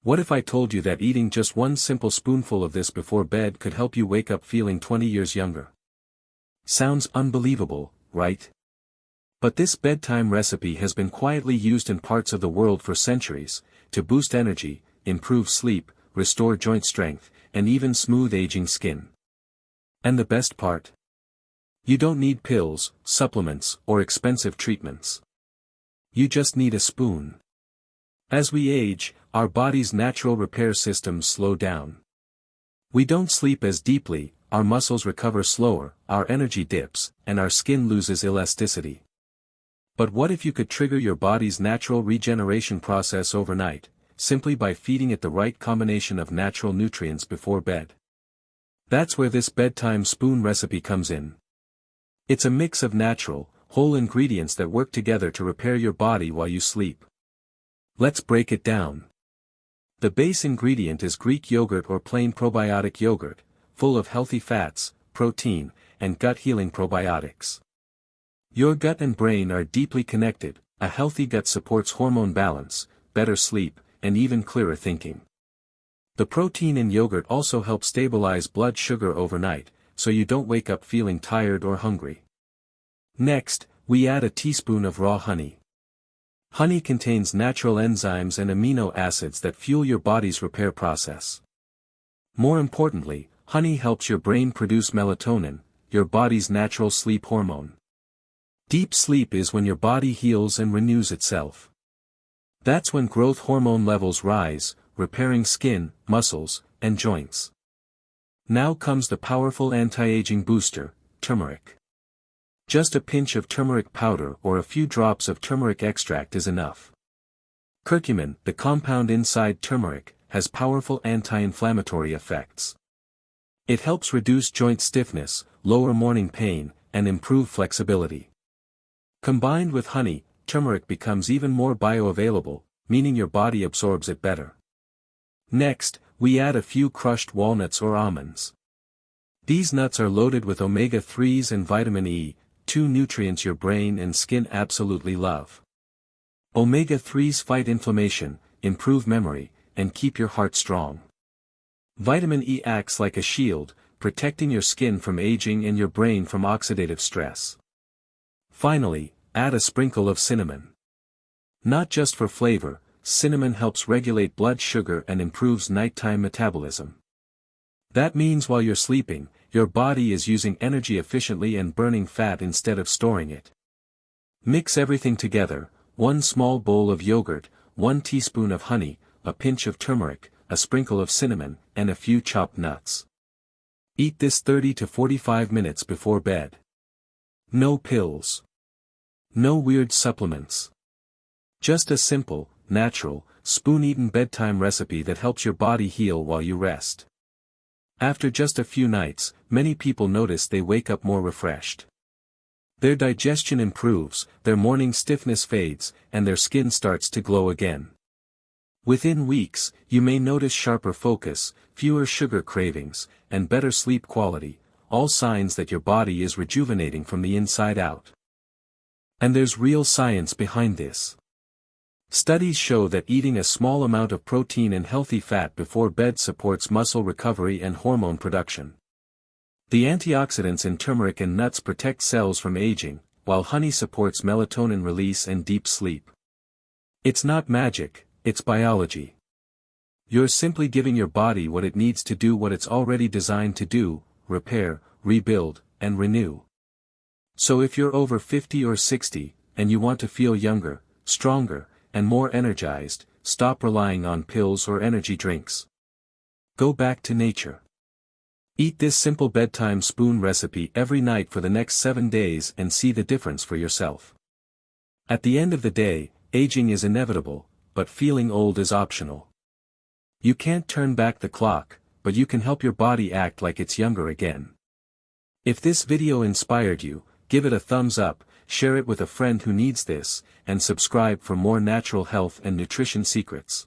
What if I told you that eating just one simple spoonful of this before bed could help you wake up feeling 20 years younger? Sounds unbelievable, right? But this bedtime recipe has been quietly used in parts of the world for centuries, to boost energy, improve sleep, restore joint strength, and even smooth aging skin. And the best part? You don't need pills, supplements, or expensive treatments. You just need a spoon. As we age, our body's natural repair systems slow down. We don't sleep as deeply, our muscles recover slower, our energy dips, and our skin loses elasticity. But what if you could trigger your body's natural regeneration process overnight, simply by feeding it the right combination of natural nutrients before bed? That's where this bedtime spoon recipe comes in. It's a mix of natural, whole ingredients that work together to repair your body while you sleep. Let's break it down. The base ingredient is Greek yogurt or plain probiotic yogurt, full of healthy fats, protein, and gut-healing probiotics. Your gut and brain are deeply connected. A healthy gut supports hormone balance, better sleep, and even clearer thinking. The protein in yogurt also helps stabilize blood sugar overnight, so you don't wake up feeling tired or hungry. Next, we add a teaspoon of raw honey. Honey contains natural enzymes and amino acids that fuel your body's repair process. More importantly, honey helps your brain produce melatonin, your body's natural sleep hormone. Deep sleep is when your body heals and renews itself. That's when growth hormone levels rise, repairing skin, muscles, and joints. Now comes the powerful anti-aging booster, turmeric. Just a pinch of turmeric powder or a few drops of turmeric extract is enough. Curcumin, the compound inside turmeric, has powerful anti-inflammatory effects. It helps reduce joint stiffness, lower morning pain, and improve flexibility. Combined with honey, turmeric becomes even more bioavailable, meaning your body absorbs it better. Next, we add a few crushed walnuts or almonds. These nuts are loaded with omega-3s and vitamin E, two nutrients your brain and skin absolutely love. Omega-3s fight inflammation, improve memory, and keep your heart strong. Vitamin E acts like a shield, protecting your skin from aging and your brain from oxidative stress. Finally, add a sprinkle of cinnamon. Not just for flavor, cinnamon helps regulate blood sugar and improves nighttime metabolism. That means while you're sleeping, your body is using energy efficiently and burning fat instead of storing it. Mix everything together: 1 small bowl of yogurt, 1 teaspoon of honey, a pinch of turmeric, a sprinkle of cinnamon, and a few chopped nuts. Eat this 30 to 45 minutes before bed. No pills. No weird supplements. Just a simple, natural, spoon-eaten bedtime recipe that helps your body heal while you rest. After just a few nights, many people notice they wake up more refreshed. Their digestion improves, their morning stiffness fades, and their skin starts to glow again. Within weeks, you may notice sharper focus, fewer sugar cravings, and better sleep quality, all signs that your body is rejuvenating from the inside out. And there's real science behind this. Studies show that eating a small amount of protein and healthy fat before bed supports muscle recovery and hormone production. The antioxidants in turmeric and nuts protect cells from aging, while honey supports melatonin release and deep sleep. It's not magic, it's biology. You're simply giving your body what it needs to do what it's already designed to do: repair, rebuild, and renew. So if you're over 50 or 60, and you want to feel younger, stronger, and more energized, stop relying on pills or energy drinks. Go back to nature. Eat this simple bedtime spoon recipe every night for the next 7 days and see the difference for yourself. At the end of the day, aging is inevitable, but feeling old is optional. You can't turn back the clock, but you can help your body act like it's younger again. If this video inspired you, give it a thumbs up, share it with a friend who needs this, and subscribe for more natural health and nutrition secrets.